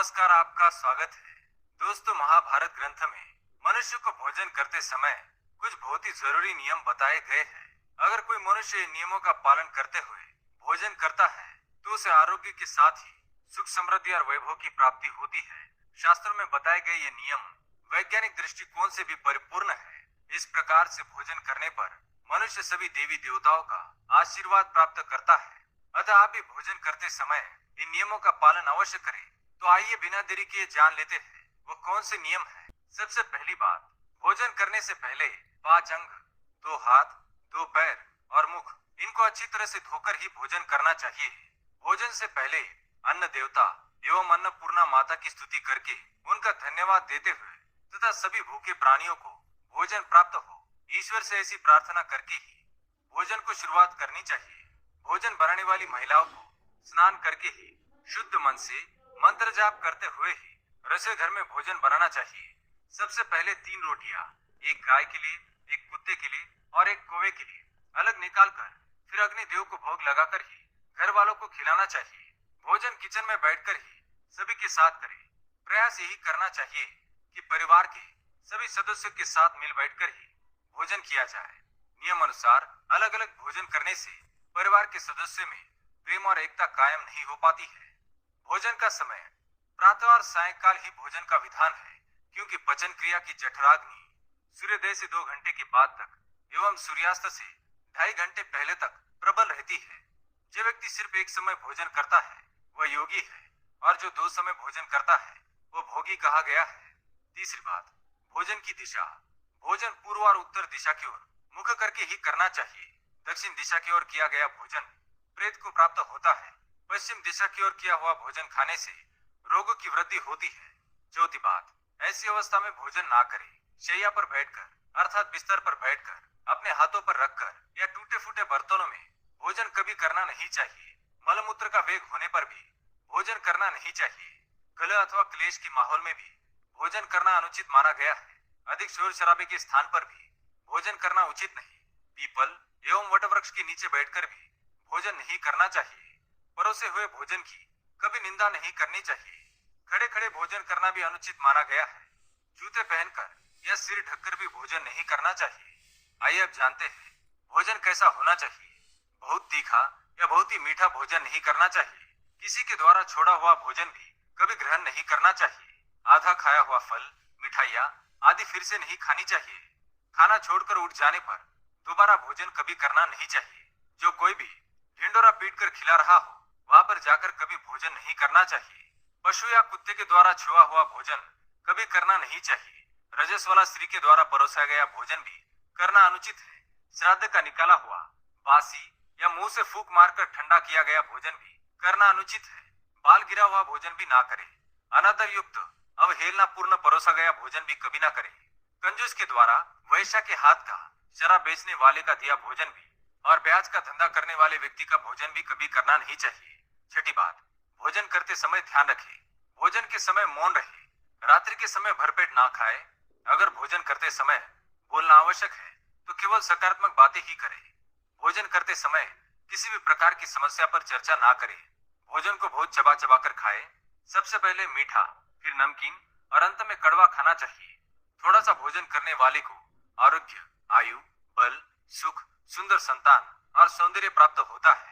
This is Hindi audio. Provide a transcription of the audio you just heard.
नमस्कार, आपका स्वागत है। दोस्तों, महाभारत ग्रंथ में मनुष्य को भोजन करते समय कुछ बहुत ही जरूरी नियम बताए गए हैं। अगर कोई मनुष्य इन नियमों का पालन करते हुए भोजन करता है तो उसे आरोग्य के साथ ही सुख, समृद्धि और वैभव की प्राप्ति होती है। शास्त्रों में बताए गए ये नियम वैज्ञानिक दृष्टिकोण से भी परिपूर्ण है। इस प्रकार से भोजन करने पर मनुष्य सभी देवी देवताओं का आशीर्वाद प्राप्त करता है। अतः आप भी भोजन करते समय इन नियमों का पालन अवश्य करें। तो आइए बिना देरी किए जान लेते हैं वो कौन से नियम हैं। सबसे पहली बात, भोजन करने से पहले 5 अंग, 2 हाथ, 2 पैर और मुख, इनको अच्छी तरह से धोकर ही भोजन करना चाहिए। भोजन से पहले अन्न देवता एवं अन्नपूर्णा माता की स्तुति करके उनका धन्यवाद देते हुए तथा सभी भूखे प्राणियों को भोजन प्राप्त हो, ईश्वर से ऐसी प्रार्थना करके ही भोजन को शुरुआत करनी चाहिए। भोजन बनाने वाली महिलाओं को स्नान करके ही शुद्ध मन से मंत्र जाप करते हुए ही रसोई घर में भोजन बनाना चाहिए। सबसे पहले 3 रोटियां, एक गाय के लिए, एक कुत्ते के लिए और एक कौवे के लिए अलग निकालकर फिर अग्निदेव को भोग लगाकर ही घर वालों को खिलाना चाहिए। भोजन किचन में बैठकर ही सभी के साथ करें। प्रयास यही करना चाहिए कि परिवार के सभी सदस्यों के साथ मिल बैठकर ही भोजन किया जाए। नियम अनुसार अलग अलग भोजन करने से परिवार के सदस्यों में प्रेम और एकता कायम नहीं हो पाती है। भोजन का समय प्रातः और सायंकाल ही भोजन का विधान है, क्योंकि पचन क्रिया की जठराग्नि सूर्योदय से 2 घंटे के बाद तक एवं सूर्यास्त से 2.5 घंटे पहले तक प्रबल रहती है। जो व्यक्ति सिर्फ एक समय भोजन करता है वह योगी है, और जो 2 समय भोजन करता है वो भोगी कहा गया है। तीसरी बात, भोजन की दिशा। भोजन पूर्व और उत्तर दिशा की ओर मुख करके ही करना चाहिए। दक्षिण दिशा की ओर किया गया भोजन प्रेत को प्राप्त होता है। पश्चिम दिशा की ओर किया हुआ भोजन खाने से रोगों की वृद्धि होती है। चौथी बात, ऐसी अवस्था में भोजन ना करें। शैया पर बैठकर अर्थात बिस्तर पर बैठकर अपने हाथों पर रखकर या टूटे फूटे बर्तनों में भोजन कभी करना नहीं चाहिए। मलमूत्र का वेग होने पर भी भोजन करना नहीं चाहिए। कलह अथवा क्लेश के माहौल में भी भोजन करना अनुचित माना गया है। अधिक शोर शराबे के स्थान पर भी भोजन करना उचित नहीं। पीपल एवं वटवृक्ष के नीचे बैठकर भी भोजन नहीं करना चाहिए। परोसे हुए भोजन की कभी निंदा नहीं करनी चाहिए। खड़े खड़े भोजन करना भी अनुचित माना गया है। जूते पहनकर या सिर ढककर भी भोजन नहीं करना चाहिए। आइए अब जानते हैं भोजन कैसा होना चाहिए। बहुत तीखा या बहुत ही मीठा भोजन नहीं करना चाहिए। किसी के द्वारा छोड़ा हुआ भोजन भी कभी ग्रहण नहीं करना चाहिए। आधा खाया हुआ फल, मिठाइयाँ आदि फिर से नहीं खानी चाहिए। खाना छोड़कर उठ जाने पर दोबारा भोजन कभी करना नहीं चाहिए। जो कोई भी ढिंडोरा पीटकर खिला रहा हो वहां पर जाकर कभी भोजन नहीं करना चाहिए। पशु या कुत्ते के द्वारा छुआ हुआ भोजन कभी करना नहीं चाहिए। रजस वाला स्त्री के द्वारा परोसा गया भोजन भी करना अनुचित है। श्राद्ध का निकाला हुआ, बासी या मुंह से फूंक मारकर ठंडा किया गया भोजन भी करना अनुचित है। बाल गिरा हुआ भोजन भी ना करें। अनादर युक्त अवहेलना पूर्ण परोसा गया भोजन भी कभी ना करें। कंजूस के द्वारा वैश्या के हाथ का, शराब बेचने वाले का दिया भोजन भी और ब्याज का धंधा करने वाले व्यक्ति का भोजन भी कभी करना नहीं चाहिए। छठी बात, भोजन करते समय ध्यान रखें। भोजन के समय मौन रहे। रात्रि के समय भरपेट ना खाए। अगर भोजन करते समय बोलना आवश्यक है तो केवल सकारात्मक बातें ही करें। भोजन करते समय किसी भी प्रकार की समस्या पर चर्चा ना करें। भोजन को बहुत चबा चबा कर खाए। सबसे पहले मीठा, फिर नमकीन और अंत में कड़वा खाना चाहिए। थोड़ा सा भोजन करने वाले को आरोग्य, आयु, बल, सुख, सुंदर संतान और सौंदर्य प्राप्त होता है।